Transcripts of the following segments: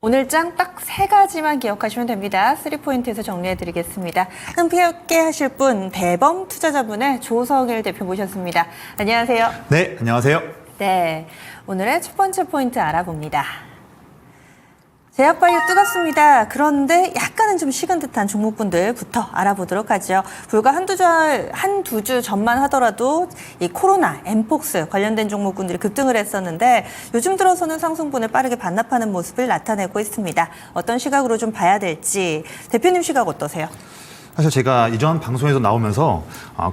오늘 장 딱 3가지만 기억하시면 됩니다. 3포인트에서 정리해드리겠습니다. 함께 하실 분, 대범 투자자분의 조성일 대표 모셨습니다. 안녕하세요. 네, 안녕하세요. 네, 오늘의 첫 번째 포인트 알아봅니다. 제약바이오 뜨겁습니다. 그런데 약간은 좀 식은 듯한 종목분들부터 알아보도록 하죠. 불과 한두 주 전만 하더라도 이 코로나, 엠폭스 관련된 종목군들이 급등을 했었는데 요즘 들어서는 상승분을 빠르게 반납하는 모습을 나타내고 있습니다. 어떤 시각으로 좀 봐야 될지 대표님 시각 어떠세요? 사실 제가 이전 방송에서 나오면서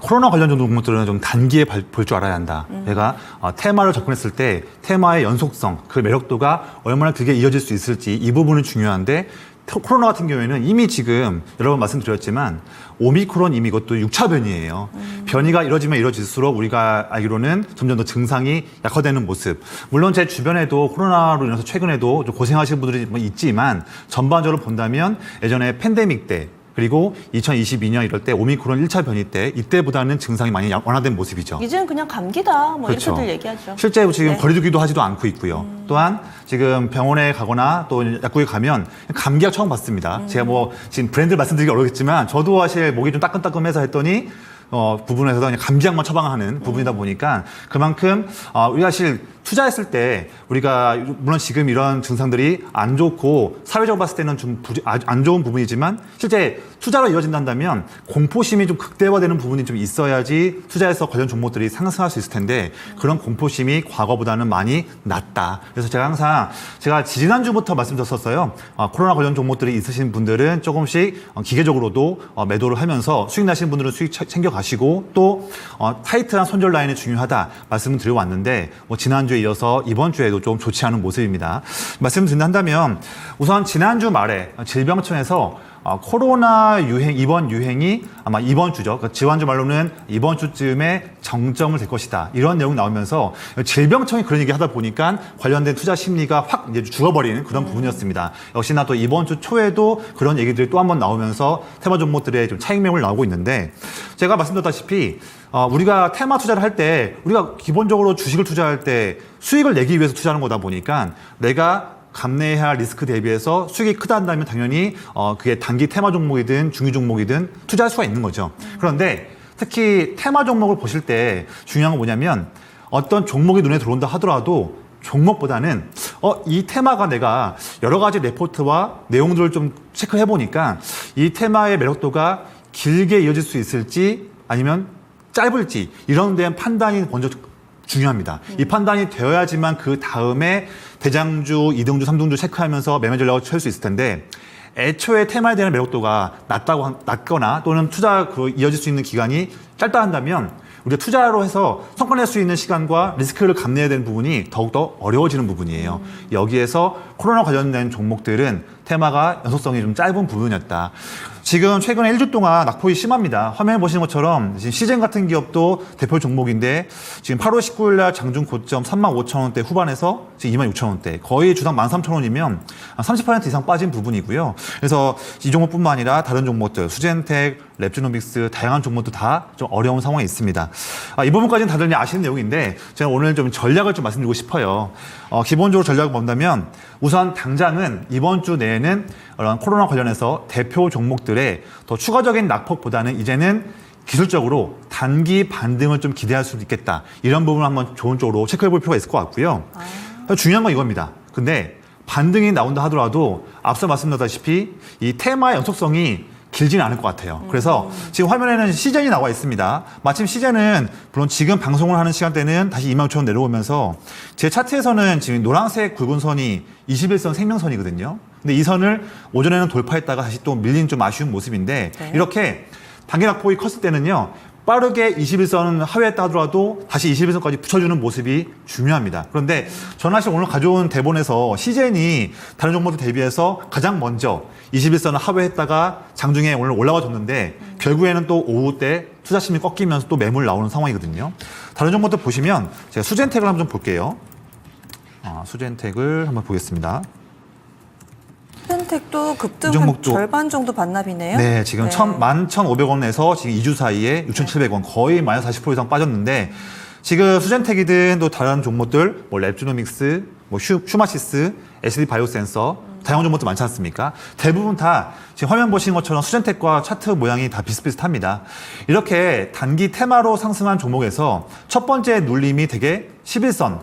코로나 관련 종목들은 좀 단기에 볼 줄 알아야 한다. 제가 테마를 접근했을 때 테마의 연속성, 그 매력도가 얼마나 크게 이어질 수 있을지 이 부분은 중요한데 코로나 같은 경우에는 이미 지금 여러 번 말씀드렸지만 오미크론 이미 이것도 6차 변이에요. 변이가 이뤄지면 이뤄질수록 우리가 알기로는 점점 더 증상이 약화되는 모습. 물론 제 주변에도 코로나로 인해서 최근에도 좀 고생하시는 분들이 있지만 전반적으로 본다면 예전에 팬데믹 때 그리고 2022년 이럴 때 오미크론 1차 변이 때 이때보다는 증상이 많이 완화된 모습이죠. 이제는 그냥 감기다 뭐 그렇죠. 이렇게들 얘기하죠. 실제 지금 네. 거리두기도 하지도 않고 있고요. 또한 지금 병원에 가거나 또 약국에 가면 감기약 처음 받습니다. 제가 뭐 지금 브랜드 말씀드리기 어렵겠지만 저도 사실 목이 좀 따끔따끔해서 했더니 부분에서 그냥 감기약만 처방하는 부분이다 보니까 그만큼 우리가 사실 투자했을 때 우리가 물론 지금 이런 증상들이 안 좋고 사회적으로 봤을 때는 좀 안 좋은 부분이지만 실제 투자로 이어진다면 공포심이 좀 극대화되는 부분이 좀 있어야지 투자해서 관련 종목들이 상승할 수 있을 텐데 그런 공포심이 과거보다는 많이 낮다. 그래서 제가 항상 지난주부터 말씀드렸었어요. 코로나 관련 종목들이 있으신 분들은 조금씩 기계적으로도 매도를 하면서 수익 나시는 분들은 수익 챙겨가시고 또 타이트한 손절 라인이 중요하다 말씀을 드려왔는데 지난주에 이어서 이번 주에도 좀 좋지 않은 모습입니다. 말씀드린다면 우선 지난주 말에 질병청에서 코로나 이번 유행이 아마 이번 주죠. 그러니까 지난주 말로는 이번 주쯤에 정점을 될 것이다. 이런 내용이 나오면서 질병청이 그런 얘기 하다 보니까 관련된 투자 심리가 확 이제 죽어버리는 그런 부분이었습니다. 역시나 또 이번 주 초에도 그런 얘기들이 또 한 번 나오면서 테마 종목들의 좀 차익 매물 나오고 있는데 제가 말씀드렸다시피 우리가 테마 투자를 할 때 우리가 기본적으로 주식을 투자할 때 수익을 내기 위해서 투자하는 거다 보니까 내가 감내해야 할 리스크 대비해서 수익이 크다 한다면 당연히 그게 단기 테마 종목이든 중위 종목이든 투자할 수가 있는 거죠. 그런데 특히 테마 종목을 보실 때 중요한 건 뭐냐면 어떤 종목이 눈에 들어온다 하더라도 종목보다는 이 테마가 내가 여러 가지 레포트와 내용들을 좀 체크해 보니까 이 테마의 매력도가 길게 이어질 수 있을지 아니면 짧을지 이런 데는 판단이 먼저 중요합니다. 이 판단이 되어야지만 그 다음에 대장주, 2등주, 3등주 체크하면서 매매 전략을 펼 수 있을 텐데 애초에 테마에 대한 매력도가 낮거나 또는 투자 이어질 수 있는 기간이 짧다 한다면 우리가 투자로 해서 성과 낼 수 있는 시간과 리스크를 감내해야 되는 부분이 더욱더 어려워지는 부분이에요. 여기에서 코로나 관련된 종목들은 테마가 연속성이 좀 짧은 부분이었다. 지금 최근에 1주 동안 낙폭이 심합니다. 화면에 보시는 것처럼 지금 시젠 같은 기업도 대표 종목인데 지금 8월 19일 날 장중 고점 35,000원대 후반에서 지금 26,000원대 거의 주당 13,000원이면 30% 이상 빠진 부분이고요. 그래서 이 종목뿐만 아니라 다른 종목들 수젠텍, 랩주노믹스 다양한 종목도 다 좀 어려운 상황이 있습니다. 이 부분까지는 다들 아시는 내용인데 제가 오늘 좀 전략을 좀 말씀드리고 싶어요. 기본적으로 전략을 본다면 우선 당장은 이번 주 내에는 이런 코로나 관련해서 대표 종목들의 더 추가적인 낙폭보다는 이제는 기술적으로 단기 반등을 좀 기대할 수도 있겠다. 이런 부분을 한번 좋은 쪽으로 체크해 볼 필요가 있을 것 같고요. 중요한 건 이겁니다. 근데 반등이 나온다 하더라도 앞서 말씀드렸다시피 이 테마의 연속성이 길지는 않을 것 같아요. 그래서 지금 화면에는 시젠이 나와 있습니다. 마침 시젠은 물론 지금 방송을 하는 시간대는 다시 26,000원 내려오면서 제 차트에서는 지금 노란색 굵은 선이 21선 생명선이거든요. 근데 이 선을 오전에는 돌파했다가 다시 또 밀린 좀 아쉬운 모습인데 네. 이렇게 단기 낙폭이 컸을 때는요. 빠르게 21선 하회했다 하더라도 다시 21선까지 붙여주는 모습이 중요합니다. 그런데 저는 사실 오늘 가져온 대본에서 시젠이 다른 종목들 대비해서 가장 먼저 21선을 하회했다가 장중에 오늘 올라와줬는데 결국에는 또 오후 때 투자심이 꺾이면서 또 매물 나오는 상황이거든요. 다른 종목들 보시면 제가 수젠텍을 한번 좀 볼게요. 수젠텍을 한번 보겠습니다. 수젠텍도 급등 한 종목도 절반 정도 반납이네요. 네, 지금 11,500원에서 지금 2주 사이에 6,700원 거의 마이너스 40% 이상 빠졌는데 지금 수젠텍이든 또 다른 종목들 뭐 랩주노믹스, 뭐 슈마시스, SD 바이오센서 다양한 종목도 많지 않습니까? 대부분 다 지금 화면 보시는 것처럼 수젠텍과 차트 모양이 다 비슷비슷합니다. 이렇게 단기 테마로 상승한 종목에서 첫 번째 눌림이 되게 11선.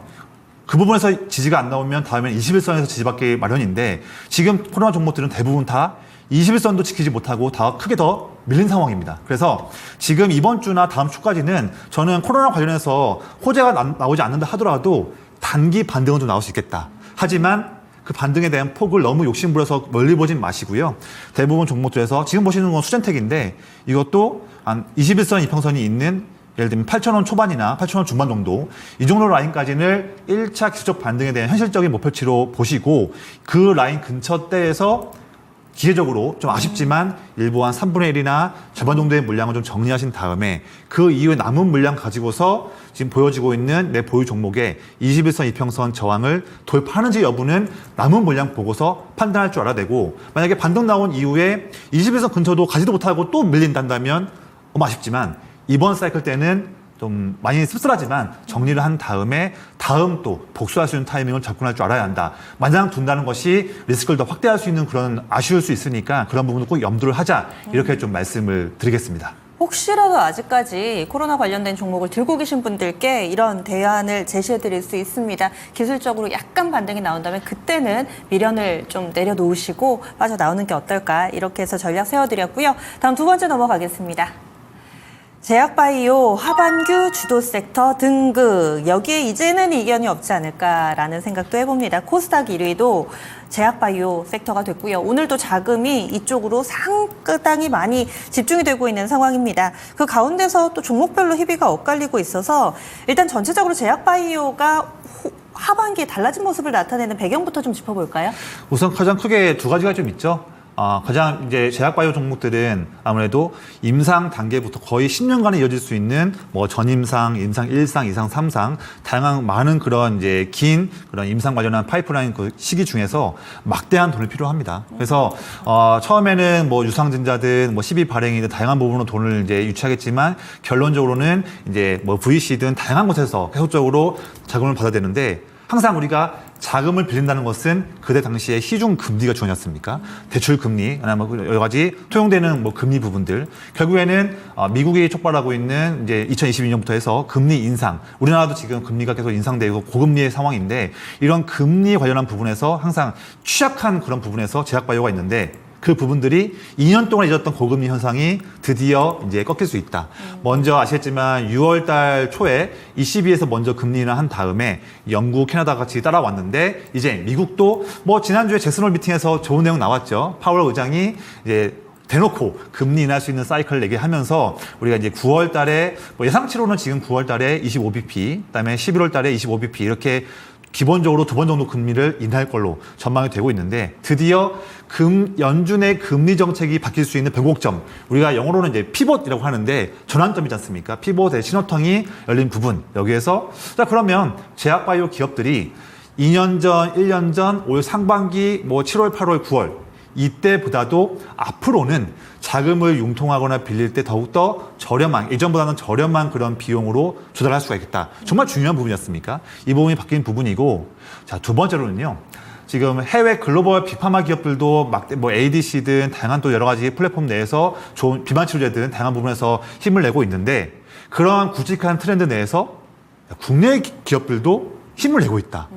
그 부분에서 지지가 안 나오면 다음엔 21선에서 지지받기 마련인데 지금 코로나 종목들은 대부분 다 21선도 지키지 못하고 다 크게 더 밀린 상황입니다. 그래서 지금 이번 주나 다음 주까지는 저는 코로나 관련해서 호재가 나오지 않는다 하더라도 단기 반등은 좀 나올 수 있겠다. 하지만 그 반등에 대한 폭을 너무 욕심부려서 멀리 보진 마시고요. 대부분 종목들에서 지금 보시는 건 수젠텍인데 이것도 한 21선 이평선이 있는 예를 들면 8,000원 초반이나 8,000원 중반 정도 이 정도 라인까지는 1차 기술적 반등에 대한 현실적인 목표치로 보시고 그 라인 근처대에서 기회적으로 좀 아쉽지만 일부 한 3분의 1이나 절반 정도의 물량을 좀 정리하신 다음에 그 이후에 남은 물량 가지고서 지금 보여지고 있는 내 보유 종목의 21선 이평선 저항을 돌파하는지 여부는 남은 물량 보고서 판단할 줄 알아야 되고 만약에 반등 나온 이후에 21선 근처도 가지도 못하고 또 밀린다면 아쉽지만 이번 사이클 때는 좀 많이 씁쓸하지만 정리를 한 다음에 다음 또 복수할 수 있는 타이밍을 접근할 줄 알아야 한다. 마냥 둔다는 것이 리스크를 더 확대할 수 있는 그런 아쉬울 수 있으니까 그런 부분도 꼭 염두를 하자. 이렇게 좀 말씀을 드리겠습니다. 혹시라도 아직까지 코로나 관련된 종목을 들고 계신 분들께 이런 대안을 제시해 드릴 수 있습니다. 기술적으로 약간 반등이 나온다면 그때는 미련을 좀 내려놓으시고 빠져나오는 게 어떨까 이렇게 해서 전략 세워드렸고요. 다음 두 번째 넘어가겠습니다. 제약바이오 하반규 주도 섹터 등극. 여기에 이제는 이견이 없지 않을까라는 생각도 해봅니다. 코스닥 1위도 제약바이오 섹터가 됐고요. 오늘도 자금이 이쪽으로 상당히 많이 집중이 되고 있는 상황입니다. 그 가운데서 또 종목별로 희비가 엇갈리고 있어서 일단 전체적으로 제약바이오가 하반기에 달라진 모습을 나타내는 배경부터 좀 짚어볼까요? 우선 가장 크게 두 가지가 좀 있죠. 가장 이제 제약바이오 종목들은 아무래도 임상 단계부터 거의 10년간에 이어질 수 있는 뭐 전임상, 임상 1상, 2상, 3상 다양한 많은 그런 이제 긴 그런 임상 관련한 파이프라인 그 시기 중에서 막대한 돈이 필요합니다. 그래서 처음에는 뭐 유상증자든 뭐 12 발행이든 다양한 부분으로 돈을 이제 유치하겠지만 결론적으로는 이제 뭐 VC든 다양한 곳에서 계속적으로 자금을 받아야 되는데 항상 우리가 자금을 빌린다는 것은 그때 당시에 시중 금리가 중요했습니까? 대출 금리, 아니면 여러 가지 통용되는 뭐 금리 부분들. 결국에는 미국이 촉발하고 있는 이제 2022년부터 해서 금리 인상. 우리나라도 지금 금리가 계속 인상되고 고금리의 상황인데 이런 금리 관련한 부분에서 항상 취약한 그런 부분에서 제약바이오가 있는데 그 부분들이 2년 동안 잊었던 고금리 현상이 드디어 이제 꺾일 수 있다. 먼저 아시겠지만 6월 달 초에 ECB에서 먼저 금리 인하한 다음에 영국, 캐나다 같이 따라왔는데 이제 미국도 뭐 지난주에 잭슨홀 미팅에서 좋은 내용 나왔죠. 파월 의장이 이제 대놓고 금리 인하할 수 있는 사이클을 내게 하면서 우리가 이제 9월 달에 뭐 예상치로는 지금 9월 달에 25bp, 그다음에 11월 달에 25bp 이렇게 기본적으로 2번 정도 금리를 인하할 걸로 전망이 되고 있는데 드디어 연준의 금리 정책이 바뀔 수 있는 변곡점, 우리가 영어로는 이제 피벗이라고 하는데 전환점이지 않습니까? 피벗의 신호통이 열린 부분, 여기에서 자 그러면 제약바이오 기업들이 2년 전, 1년 전, 올 상반기 뭐 7월, 8월, 9월 이때보다도 앞으로는 자금을 융통하거나 빌릴 때 더욱더 저렴한, 예전보다는 저렴한 그런 비용으로 조달할 수가 있겠다. 정말 중요한 부분이었습니까? 이 부분이 바뀐 부분이고, 자, 두 번째로는요. 지금 해외 글로벌 빅파마 기업들도 뭐 ADC든 다양한 또 여러 가지 플랫폼 내에서 좋은 비만 치료제든 다양한 부분에서 힘을 내고 있는데 그러한 굵직한 트렌드 내에서 국내 기업들도 힘을 내고 있다.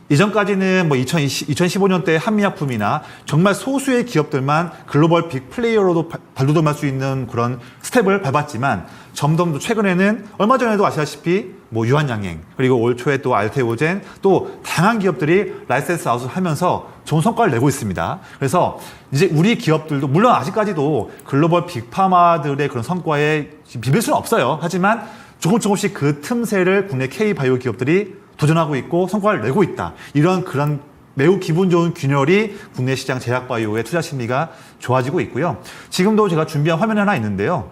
이전까지는 뭐 2015년대 한미약품이나 정말 소수의 기업들만 글로벌 빅 플레이어로도 발돋움할 수 있는 그런 스텝을 밟았지만 점점 더 최근에는 얼마 전에도 아시다시피 뭐 유한양행 그리고 올 초에 또 알테오젠 또 다양한 기업들이 라이센스 아웃을 하면서 좋은 성과를 내고 있습니다. 그래서 이제 우리 기업들도 물론 아직까지도 글로벌 빅파마들의 그런 성과에 비빌 수는 없어요. 하지만 조금씩 그 틈새를 국내 K바이오 기업들이 도전하고 있고 성과를 내고 있다. 이런 그런 매우 기분 좋은 균열이 국내 시장 제약바이오의 투자 심리가 좋아지고 있고요. 지금도 제가 준비한 화면이 하나 있는데요.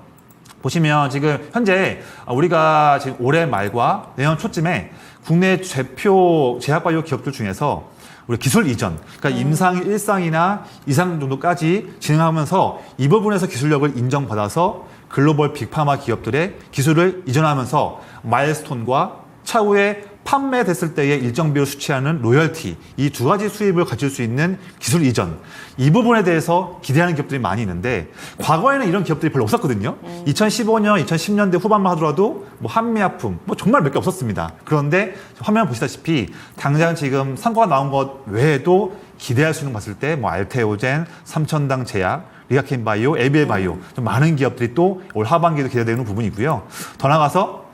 보시면 지금 현재 우리가 지금 올해 말과 내년 초쯤에 국내 대표 제약바이오 기업들 중에서 우리 기술 이전, 그러니까 임상 1상이나 2상 정도까지 진행하면서 이 부분에서 기술력을 인정받아서 글로벌 빅파마 기업들의 기술을 이전하면서 마일스톤과 차후에 판매됐을 때의 일정 비율 수취하는 로열티, 이 두 가지 수입을 가질 수 있는 기술 이전, 이 부분에 대해서 기대하는 기업들이 많이 있는데 과거에는 이런 기업들이 별로 없었거든요. 2015년, 2010년대 후반만 하더라도 뭐 한미약품 뭐 정말 몇 개 없었습니다. 그런데 화면 보시다시피 당장 지금 성과가 나온 것 외에도 기대할 수 있는 거 봤을 때 뭐 알테오젠, 삼천당 제약, 리아켄바이오, 에비엘바이오 좀 많은 기업들이 또 올 하반기에도 기대되는 부분이고요. 더 나가서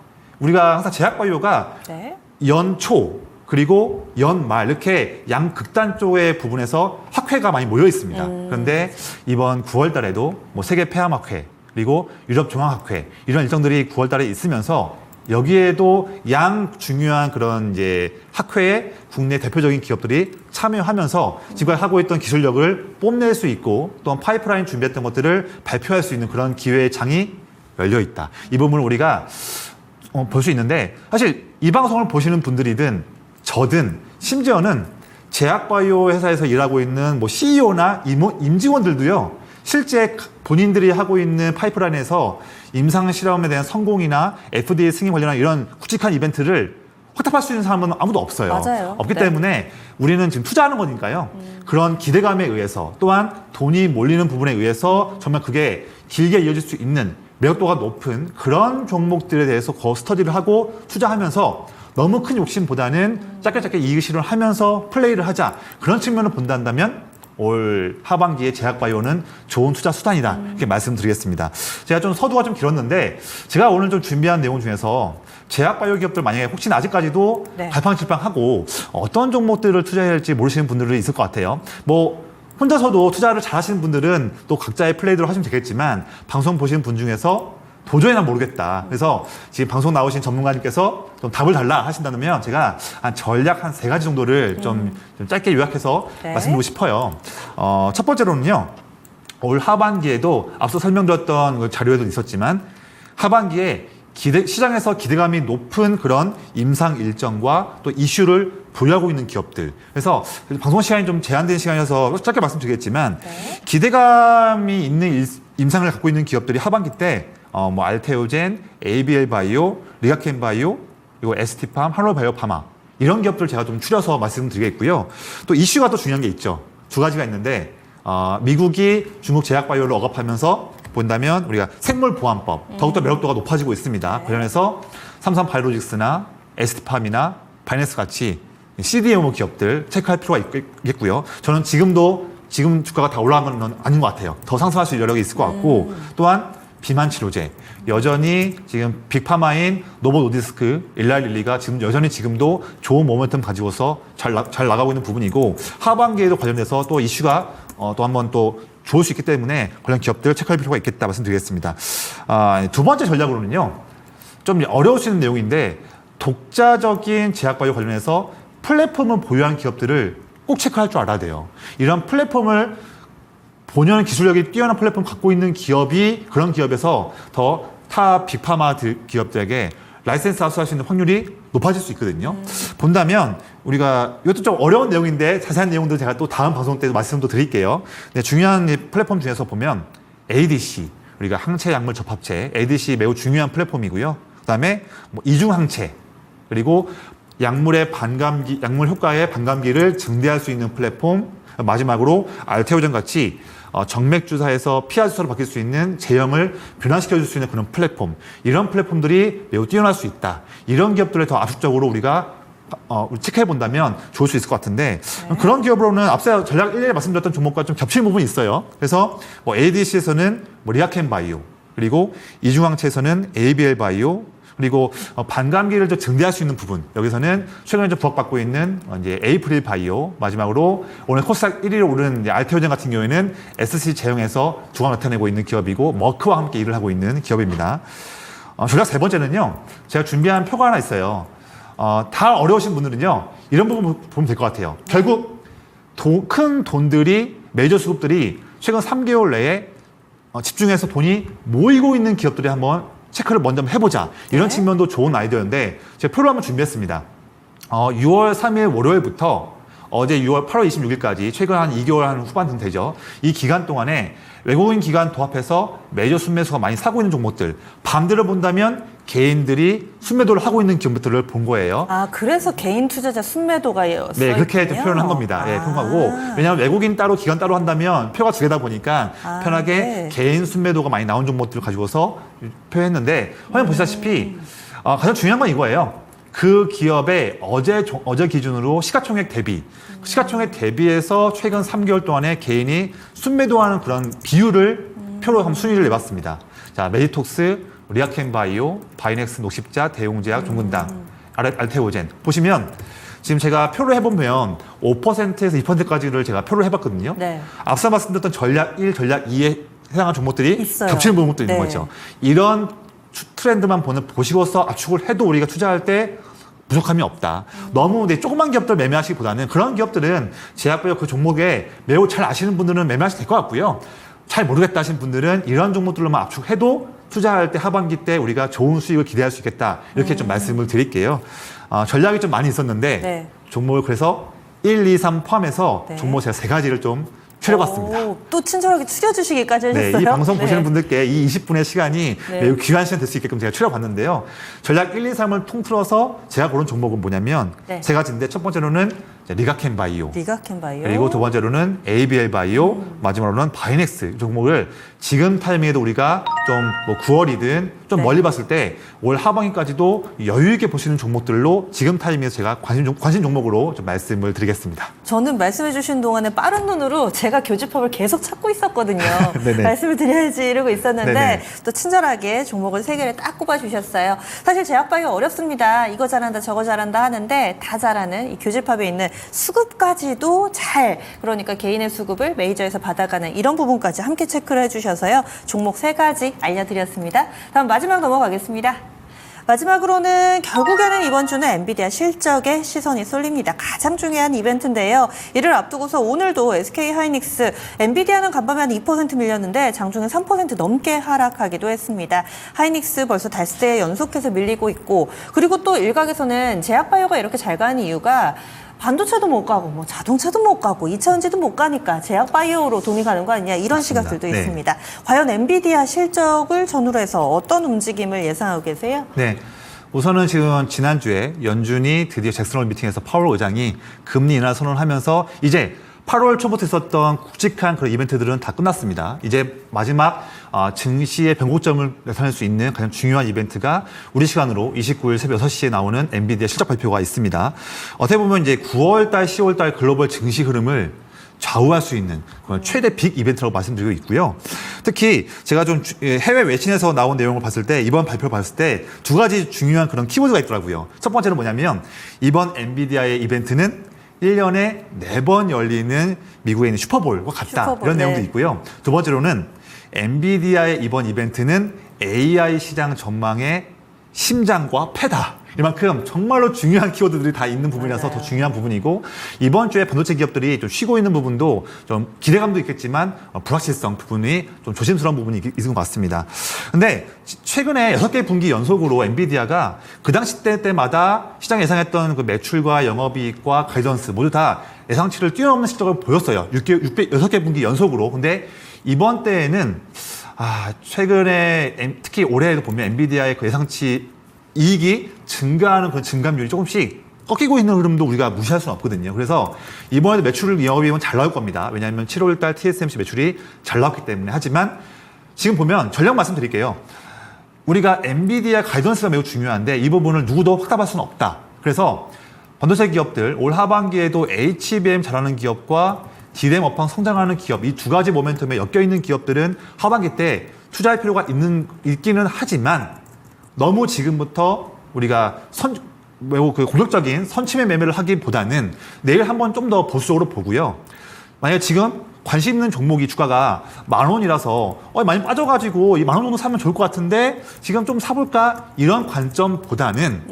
우리가 항상 제약바이오가 네. 연초 그리고 연말 이렇게 양극단 쪽의 부분에서 학회가 많이 모여 있습니다. 그런데 이번 9월 달에도 뭐 세계 폐암학회 그리고 유럽 종합학회 이런 일정들이 9월 달에 있으면서 여기에도 양 중요한 그런 이제 학회에 국내 대표적인 기업들이 참여하면서 지금까지 하고 있던 기술력을 뽐낼 수 있고 또한 파이프라인 준비했던 것들을 발표할 수 있는 그런 기회의 장이 열려 있다. 이 부분을 우리가 볼 수 있는데 사실 이 방송을 보시는 분들이든 저든 심지어는 제약바이오 회사에서 일하고 있는 뭐 CEO나 임직원들도요 실제 본인들이 하고 있는 파이프라인에서 임상 실험에 대한 성공이나 FDA 승인 관련한 이런 굵직한 이벤트를 확답할 수 있는 사람은 아무도 없어요. 맞아요. 없기 네. 때문에 우리는 지금 투자하는 거니까요. 그런 기대감에 의해서 또한 돈이 몰리는 부분에 의해서 정말 그게 길게 이어질 수 있는 매력도가 높은 그런 종목들에 대해서 스터디를 하고 투자하면서 너무 큰 욕심보다는 짧게 이익 실현을 하면서 플레이를 하자. 그런 측면을 본다면 올 하반기에 제약바이오는 좋은 투자 수단이다. 이렇게 말씀드리겠습니다. 제가 좀 서두가 좀 길었는데 제가 오늘 좀 준비한 내용 중에서 제약바이오 기업들 만약에 혹시나 아직까지도 네. 갈팡질팡하고 어떤 종목들을 투자해야 할지 모르시는 분들이 있을 것 같아요. 뭐 혼자서도 투자를 잘 하시는 분들은 또 각자의 플레이대로 하시면 되겠지만 방송 보시는 분 중에서 도저히 난 모르겠다. 그래서 지금 방송 나오신 전문가님께서 좀 답을 달라 하신다면 제가 전략 한 3가지 정도를 좀 짧게 요약해서 네. 말씀드리고 싶어요. 첫 번째로는요. 올 하반기에도 앞서 설명드렸던 그 자료에도 있었지만 하반기에 시장에서 기대감이 높은 그런 임상 일정과 또 이슈를 보유하고 있는 기업들. 그래서 방송 시간이 좀 제한된 시간이어서 짧게 말씀드리겠지만 네. 기대감이 있는 임상을 갖고 있는 기업들이 하반기 때 뭐 알테오젠, ABL바이오, 리아켄바이오, 그리고 ST팜, 한올바이오 파마 이런 기업들 제가 좀 추려서 말씀드리겠고요. 또 이슈가 또 중요한 게 있죠. 2가지가 있는데 미국이 중국 제약바이오를 억압하면서 본다면 우리가 생물보안법 더욱더 매력도가 높아지고 있습니다. 네. 관련해서 삼성바이오로직스나 ST팜이나 바이낸스 같이 CDMO 기업들 체크할 필요가 있겠고요. 저는 지금 주가가 다 올라간 건 아닌 것 같아요. 더 상승할 수 있는 여력이 있을 것 같고 또한 비만 치료제 여전히 지금 빅파마인 노보노디스크, 일라일릴리가 지금 여전히 지금도 좋은 모멘텀 가지고서 잘 나가고 있는 부분이고 하반기에도 관련해서 또 이슈가 또 한번 또 좋을 수 있기 때문에 관련 기업들 체크할 필요가 있겠다 말씀드리겠습니다. 2번째 전략으로는요. 좀 어려울 수 있는 내용인데 독자적인 제약바이오 관련해서 플랫폼을 보유한 기업들을 꼭 체크할 줄 알아야 돼요. 이런 플랫폼을 본연 기술력이 뛰어난 플랫폼 갖고 있는 기업이 그런 기업에서 더 타 빅파마 기업들에게 라이센스 하수할 수 있는 확률이 높아질 수 있거든요. 본다면 우리가 이것도 좀 어려운 내용인데 자세한 내용들 제가 또 다음 방송 때도 말씀도 드릴게요. 네, 중요한 이 플랫폼 중에서 보면 ADC 우리가 항체 약물 접합체 ADC 매우 중요한 플랫폼이고요. 그다음에 뭐 이중항체 그리고 약물 효과의 반감기를 증대할 수 있는 플랫폼 마지막으로 알테오젠 같이 정맥 주사에서 피하 주사로 바뀔 수 있는 제형을 변화시켜줄 수 있는 그런 플랫폼 이런 플랫폼들이 매우 뛰어날 수 있다. 이런 기업들을 더 압축적으로 우리가 체크해 본다면 좋을 수 있을 것 같은데 네. 그런 기업으로는 앞서 전략 1에 말씀드렸던 종목과 좀 겹치는 부분이 있어요. 그래서 뭐 ADC에서는 뭐 리아켄바이오 그리고 이중항체에서는 ABL바이오 그리고 반감기를 좀 증대할 수 있는 부분 여기서는 최근에 좀 부각받고 있는 이제 에이프릴 바이오 마지막으로 오늘 코스닥 1위로 오른 알테오젠 같은 경우에는 SC 제형에서 주가 나타내고 있는 기업이고 머크와 함께 일을 하고 있는 기업입니다. 전략 3번째는요. 제가 준비한 표가 하나 있어요. 다 어려우신 분들은요. 이런 부분 보면 될 것 같아요. 결국 큰 돈들이 메이저 수급들이 최근 3개월 내에 집중해서 돈이 모이고 있는 기업들이 한번 체크를 먼저 해보자. 이런 네. 측면도 좋은 아이디어인데 제가 표를 한번 준비했습니다. 6월 3일 월요일부터 어제 8월 26일까지 최근 한 2개월 한 후반쯤 되죠. 이 기간 동안에 외국인 기관 도합해서 메이저 순매수가 많이 사고 있는 종목들, 반대로 본다면 개인들이 순매도를 하고 있는 기업들을 본 거예요. 아, 그래서 개인 투자자 순매도가 네, 그렇게 좀 표현한 겁니다. 예, 표현하고. 왜냐하면 외국인 따로, 기관 따로 한다면 표가 두 개다 보니까 편하게 네. 개인 순매도가 많이 나온 종목들을 가지고서 표현했는데, 화면 보시다시피 가장 중요한 건 이거예요. 그 기업의 어제 기준으로 시가총액 대비, 시가총액 대비해서 최근 3개월 동안에 개인이 순매도하는 그런 비율을 표로 한번 순위를 내봤습니다. 자, 메디톡스, 리아켄바이오, 바이넥스 녹십자, 대웅제약, 종근당, 알테오젠. 보시면 지금 제가 표를 해보면 5%에서 2%까지를 제가 표를 해봤거든요. 네. 앞서 말씀드렸던 전략 1, 전략 2에 해당한 종목들이 있어요. 겹치는 부분도 있는 네. 거죠. 이런 트렌드만 보시고서 압축을 해도 우리가 투자할 때 부족함이 없다. 너무 조그만 기업들 매매하시기보다는 그런 기업들은 제약바이오 그 종목에 매우 잘 아시는 분들은 매매하셔도 될 것 같고요. 잘 모르겠다 하시는 분들은 이런 종목들로만 압축해도 투자할 때 하반기 때 우리가 좋은 수익을 기대할 수 있겠다. 이렇게 좀 말씀을 드릴게요. 전략이 좀 많이 있었는데 네. 종목을 그래서 1, 2, 3 포함해서 네. 종목 제가 3가지를 좀 추려봤습니다. 오, 또 친절하게 추려주시기까지 하셨어요. 네, 이 방송 네. 보시는 분들께 이 20분의 시간이 네. 매우 귀한 시간 될 수 있게끔 제가 추려봤는데요. 전략 1, 2, 3을 통틀어서 제가 고른 종목은 뭐냐면 네. 세 가지인데 첫 번째로는 리가켄 바이오, 리가켄바이오. 그리고 두 번째로는 ABL 바이오, 마지막으로는 바이넥스 종목을 지금 타이밍에도 우리가 좀 뭐 9월이든 좀 네. 멀리 봤을 때 올 하반기까지도 여유 있게 보시는 종목들로 지금 타이밍에서 제가 관심 종목으로 좀 말씀을 드리겠습니다. 저는 말씀해 주신 동안에 빠른 눈으로 제가 교집합을 계속 찾고 있었거든요. 네네. 말씀을 드려야지 이러고 있었는데 네네. 또 친절하게 종목을 3개를 딱 꼽아주셨어요. 사실 제약바이오 어렵습니다. 이거 잘한다 저거 잘한다 하는데 다 잘하는 이 교집합에 있는 수급까지도 그러니까 개인의 수급을 메이저에서 받아가는 이런 부분까지 함께 체크를 해주셔서요. 종목 3가지 알려드렸습니다. 다음 마지막 넘어가겠습니다. 마지막으로는 결국에는 이번 주는 엔비디아 실적에 시선이 쏠립니다. 가장 중요한 이벤트인데요. 이를 앞두고서 오늘도 SK하이닉스, 엔비디아는 간밤에 한 2% 밀렸는데 장중에 3% 넘게 하락하기도 했습니다. 하이닉스 벌써 닷새 연속해서 밀리고 있고, 그리고 또 일각에서는 제약바이오가 이렇게 잘 가는 이유가 반도체도 못 가고 뭐 자동차도 못 가고 2차전지도 못 가니까 제약바이오로 돈이 가는 거 아니냐 이런 맞습니다. 시각들도 네. 있습니다. 과연 엔비디아 실적을 전후로 해서 어떤 움직임을 예상하고 계세요? 네. 우선은 지금 지난주에 연준이 드디어 잭슨홀 미팅에서 파월 의장이 금리 인하 선언을 하면서 이제 8월 초부터 있었던 굵직한 그런 이벤트들은 다 끝났습니다. 이제 마지막 증시의 변곡점을 나타낼 수 있는 가장 중요한 이벤트가 우리 시간으로 29일 새벽 6시에 나오는 엔비디아 실적 발표가 있습니다. 어떻게 보면 이제 9월달, 10월달 글로벌 증시 흐름을 좌우할 수 있는 그런 최대 빅 이벤트라고 말씀드리고 있고요. 특히 제가 좀 해외 외신에서 나온 내용을 봤을 때 이번 발표를 봤을 때 2가지 중요한 그런 키워드가 있더라고요. 첫 번째는 뭐냐면 이번 엔비디아의 이벤트는 1년에 4번 열리는 미국에 있는 슈퍼볼과 같다. 슈퍼볼, 이런 네. 내용도 있고요. 두 번째로는 엔비디아의 이번 이벤트는 AI 시장 전망의 심장과 패다. 이만큼 정말로 중요한 키워드들이 다 있는 부분이라서 맞아요. 더 중요한 부분이고 이번 주에 반도체 기업들이 좀 쉬고 있는 부분도 좀 기대감도 있겠지만 불확실성 부분이 좀 조심스러운 부분이 있는 것 같습니다. 근데 최근에 6개 분기 연속으로 엔비디아가 그 당시 때마다 시장 예상했던 그 매출과 영업이익과 가이던스 모두 다 예상치를 뛰어넘는 실적을 보였어요. 6개 분기 연속으로. 근데 이번 때에는 최근에 특히 올해에도 보면 엔비디아의 그 예상치 이익이 증가하는 그런 증감률이 조금씩 꺾이고 있는 흐름도 우리가 무시할 수는 없거든요. 그래서 이번에도 매출 영업이익은 잘 나올 겁니다. 왜냐하면 7월달 TSMC 매출이 잘 나왔기 때문에. 하지만 지금 보면 전략 말씀드릴게요. 우리가 엔비디아 가이던스가 매우 중요한데 이 부분을 누구도 확답할 수는 없다. 그래서 반도체 기업들 올 하반기에도 HBM 잘하는 기업과 DRAM 업황 성장하는 기업 이 2가지 모멘텀에 엮여있는 기업들은 하반기 때 투자할 필요가 있기는 하지만 너무 지금부터 우리가 매우 그 공격적인 선침의 매매를 하기보다는 내일 한번 좀 더 보수적으로 보고요. 만약에 지금 관심 있는 종목이 주가가 10,000원이라서 많이 빠져가지고 이 10,000원 정도 사면 좋을 것 같은데 지금 좀 사볼까 이런 관점보다는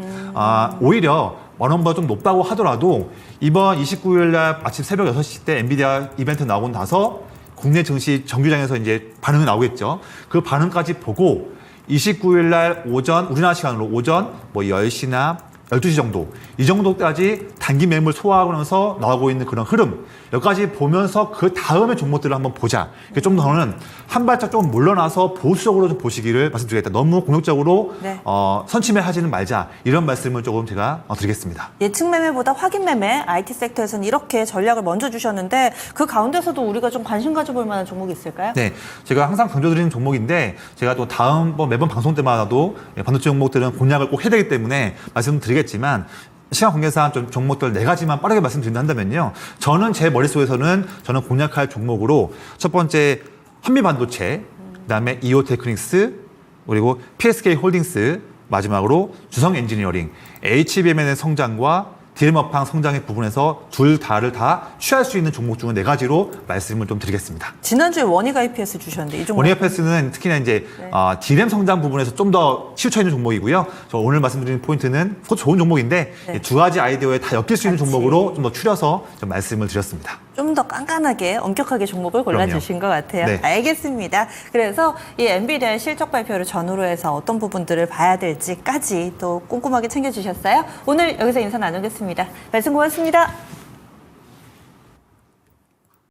오히려 10,000원보다 좀 높다고 하더라도 이번 29일 날 아침 새벽 6시 때 엔비디아 이벤트 나오고 나서 국내 증시 정규장에서 이제 반응이 나오겠죠. 그 반응까지 보고 29일 날 오전 우리나라 시간으로 오전 뭐 10시나 12시 정도, 이 정도까지 단기 매물 소화하면서 나오고 있는 그런 흐름, 여기까지 보면서 그 다음에 종목들을 한번 보자. 좀 더는 한 발짝 조금 물러나서 보수적으로 좀 보시기를 말씀드리겠다. 너무 공격적으로 네. 선침해 하지는 말자. 이런 말씀을 조금 제가 드리겠습니다. 예측 매매보다 확인 매매, IT 섹터에서는 이렇게 전략을 먼저 주셨는데 그 가운데서도 우리가 좀 관심 가져볼 만한 종목이 있을까요? 네, 제가 항상 강조드리는 종목인데 제가 또 매번 방송 때마다도 반도체 종목들은 공략을 꼭 해야 되기 때문에 말씀드리겠지만 시간 관계상 좀 종목들 4가지만 빠르게 말씀드린다 한다면요. 저는 제 머릿속에서는 저는 공략할 종목으로 첫 번째 한미반도체, 그다음에 이오테크닉스, 그리고 PSK 홀딩스, 마지막으로 주성 엔지니어링, HBM의 성장과 디램업황 성장의 부분에서 둘 다를 다 취할 수 있는 종목 중에 4가지로 말씀을 좀 드리겠습니다. 지난주에 원희가 EPS 주셨는데 이 종목 원이어패스는 특히나 이제 디램 성장 부분에서 좀 더 치우쳐 있는 종목이고요. 저 오늘 말씀드리는 포인트는 그것도 좋은 종목인데 네. 2가지 아이디어에 다 엮일 수 있는 같이. 종목으로 좀 더 추려서 좀 말씀을 드렸습니다. 좀 더 깐깐하게 엄격하게 종목을 골라주신 것 같아요. 네. 알겠습니다. 그래서 이 엔비디아의 실적 발표를 전후로 해서 어떤 부분들을 봐야 될지까지 또 꼼꼼하게 챙겨주셨어요. 오늘 여기서 인사 나누겠습니다. 말씀 고맙습니다.